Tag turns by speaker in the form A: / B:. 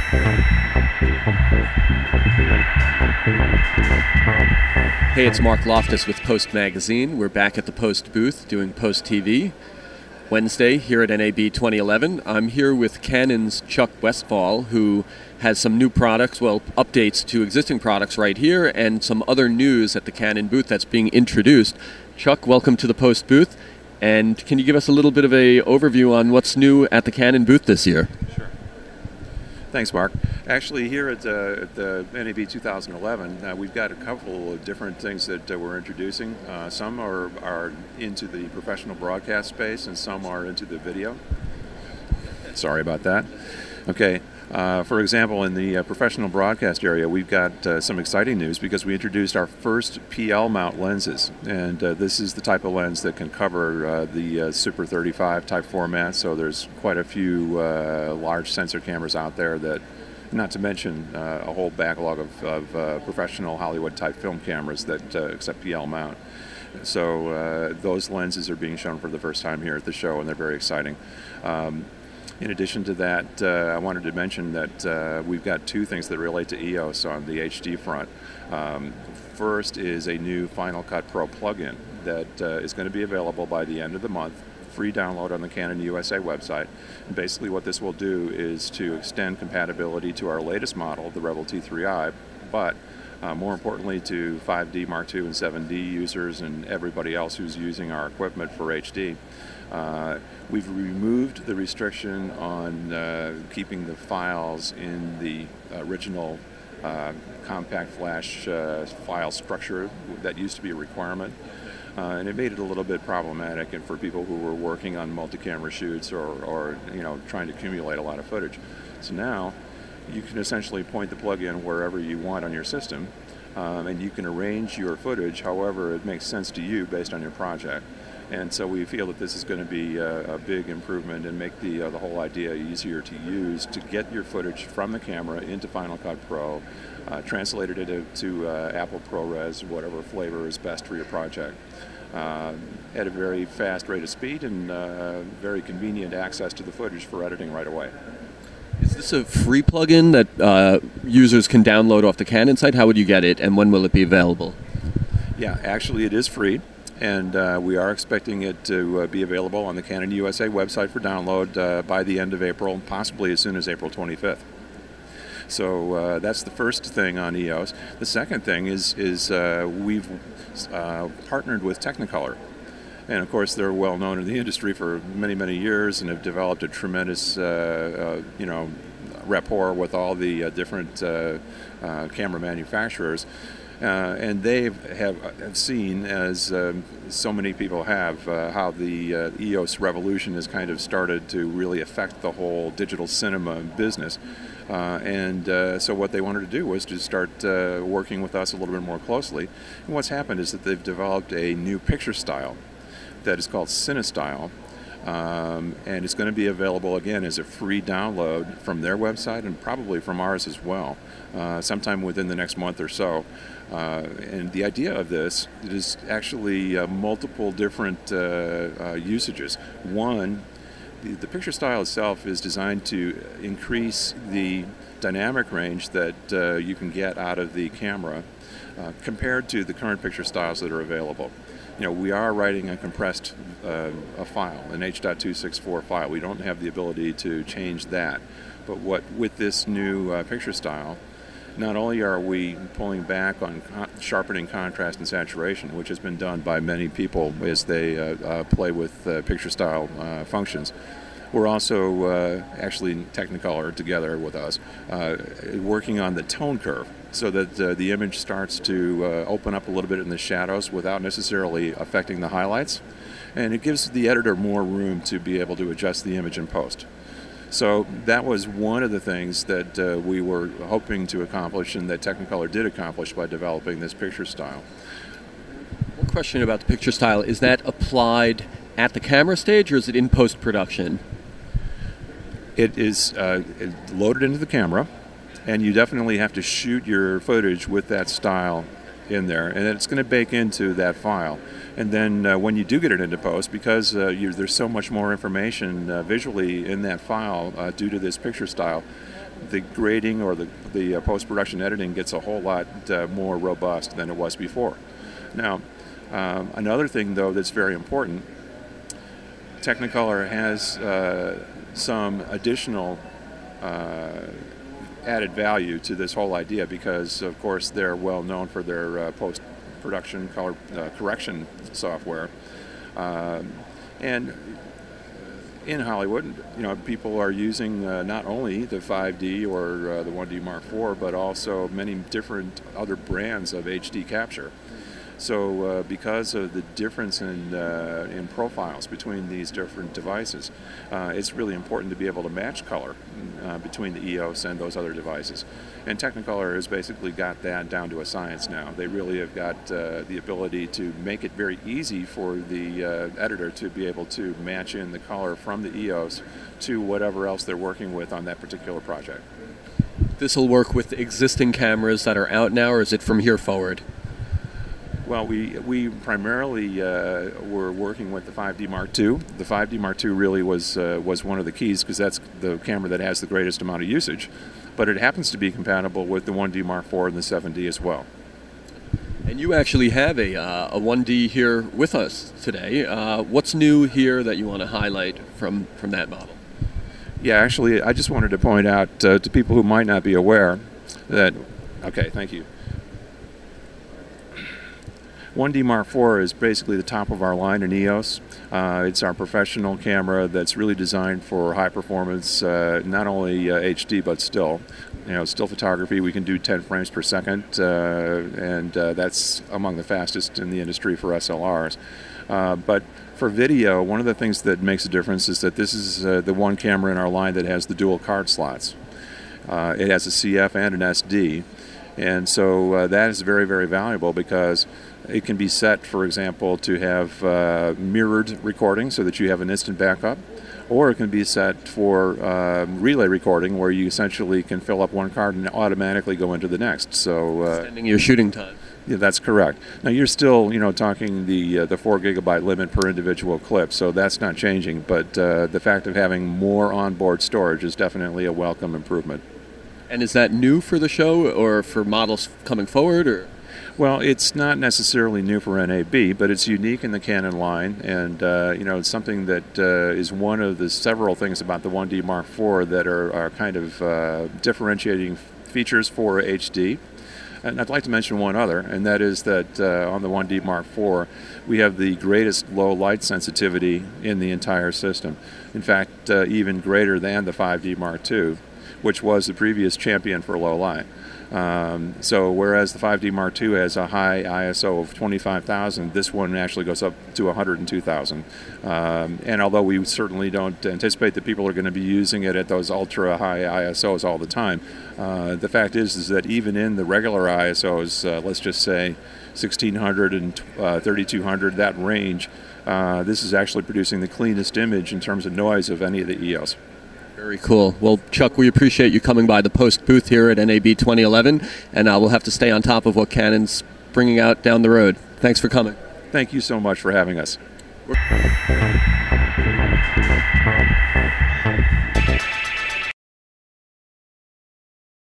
A: Hey, it's Mark Loftus with Post Magazine. We're back at the Post booth doing Post TV. Wednesday here at NAB 2011. I'm here with Canon's Chuck Westfall, who has some new products, well, updates to existing products right here, and some other news at the Canon booth that's being introduced. Chuck, welcome to the Post booth. And can you give us a little bit of an overview on what's new at the Canon booth this year?
B: Sure. Thanks, Mark. Actually, here at the NAB 2011, we've got a couple of different things that we're introducing. Some are into the professional broadcast space, and some are into the video. Sorry about that. Okay. For example, in the professional broadcast area, we've got some exciting news because we introduced our first PL mount lenses, and this is the type of lens that can cover the Super 35 type format. So there's quite a few large sensor cameras out there that, not to mention a whole backlog of professional Hollywood type film cameras that accept PL mount. So those lenses are being shown for the first time here at the show, and they're very exciting. In addition to that, I wanted to mention that we've got two things that relate to EOS on the HD front. First is a new Final Cut Pro plugin that is going to be available by the end of the month, free download on the Canon USA website. And basically what this will do is to extend compatibility to our latest model, the Rebel T3i, but more importantly to 5D Mark II and 7D users and everybody else who's using our equipment for HD. We've removed the restriction on keeping the files in the original compact flash file structure that used to be a requirement. And it made it a little bit problematic and for people who were working on multi-camera shoots or trying to accumulate a lot of footage. So now you can essentially point the plug-in wherever you want on your system, and you can arrange your footage however it makes sense to you based on your project. And so we feel that this is going to be a big improvement and make the whole idea easier to use to get your footage from the camera into Final Cut Pro, translated it to Apple ProRes, whatever flavor is best for your project, at a very fast rate of speed and very convenient access to the footage for editing right away.
A: Is this a free plugin that users can download off the Canon site? How would you get it, and when will it be available?
B: Yeah, actually it is free. And we are expecting it to be available on the Canon USA website for download by the end of April, possibly as soon as April 25th. So that's the first thing on EOS. The second thing is we've partnered with Technicolor. And of course, they're well known in the industry for many, many years and have developed a tremendous, rapport with all the different camera manufacturers. And they have seen, as so many people have, how the EOS revolution has kind of started to really affect the whole digital cinema business. So what they wanted to do was to start working with us a little bit more closely. And what's happened is that they've developed a new picture style that is called CineStyle. And it's going to be available again as a free download from their website and probably from ours as well, sometime within the next month or so. And the idea of this is actually multiple different usages. One, the picture style itself is designed to increase the dynamic range that you can get out of the camera compared to the current picture styles that are available. We are writing a compressed a file, an H.264 file. We don't have the ability to change that. But with this new picture style, not only are we pulling back on sharpening contrast and saturation, which has been done by many people as they play with picture style functions, we're also actually Technicolor together with us working on the tone curve so that the image starts to open up a little bit in the shadows without necessarily affecting the highlights. And it gives the editor more room to be able to adjust the image in post. So that was one of the things that we were hoping to accomplish and that Technicolor did accomplish by developing this picture style.
A: One question about the picture style, is that applied at the camera stage or is it in post-production?
B: It is loaded into the camera, and you definitely have to shoot your footage with that style in there, and it's going to bake into that file. And then when you do get it into post, because there's so much more information visually in that file due to this picture style, the grading or the post-production editing gets a whole lot more robust than it was before. Now, another thing though that's very important, Technicolor has some additional added value to this whole idea because, of course, they're well known for their post-production color correction software, and in Hollywood, people are using not only the 5D or the 1D Mark IV, but also many different other brands of HD capture. So because of the difference in profiles between these different devices, it's really important to be able to match color between the EOS and those other devices. And Technicolor has basically got that down to a science now. They really have got the ability to make it very easy for the editor to be able to match in the color from the EOS to whatever else they're working with on that particular project.
A: This will work with existing cameras that are out now, or is it from here forward?
B: Well, we primarily were working with the 5D Mark II. The 5D Mark II really was one of the keys because that's the camera that has the greatest amount of usage. But it happens to be compatible with the 1D Mark IV and the 7D as well.
A: And you actually have a 1D here with us today. What's new here that you want to highlight from that model?
B: Yeah, actually, I just wanted to point out to people who might not be aware that, okay, thank you. 1D Mark IV is basically the top of our line in EOS. It's our professional camera that's really designed for high performance, not only HD but still. Still photography, we can do 10 frames per second, and that's among the fastest in the industry for SLRs. But for video, one of the things that makes a difference is that this is the one camera in our line that has the dual card slots. It has a CF and an SD. And so that is very, very valuable because it can be set, for example, to have mirrored recording so that you have an instant backup, or it can be set for relay recording where you essentially can fill up one card and automatically go into the next. So
A: extending your shooting time.
B: Yeah, that's correct. Now you're still, talking the 4 gigabyte limit per individual clip, so that's not changing. But the fact of having more onboard storage is definitely a welcome improvement.
A: And is that new for the show or for models coming forward? Or?
B: Well, it's not necessarily new for NAB, but it's unique in the Canon line, and it's something that is one of the several things about the 1D Mark IV that are kind of differentiating features for HD. And I'd like to mention one other, and that is that on the 1D Mark IV, we have the greatest low light sensitivity in the entire system. In fact, even greater than the 5D Mark II, which was the previous champion for low light. So whereas the 5D Mark II has a high ISO of 25,000, this one actually goes up to 102,000. And although we certainly don't anticipate that people are going to be using it at those ultra high ISOs all the time, the fact is that even in the regular ISOs, let's just say 1600 and 3200, that range, this is actually producing the cleanest image in terms of noise of any of the EOS.
A: Very cool. Well, Chuck, we appreciate you coming by the Post booth here at NAB 2011, and we'll have to stay on top of what Canon's bringing out down the road. Thanks for coming.
B: Thank you so much for having us.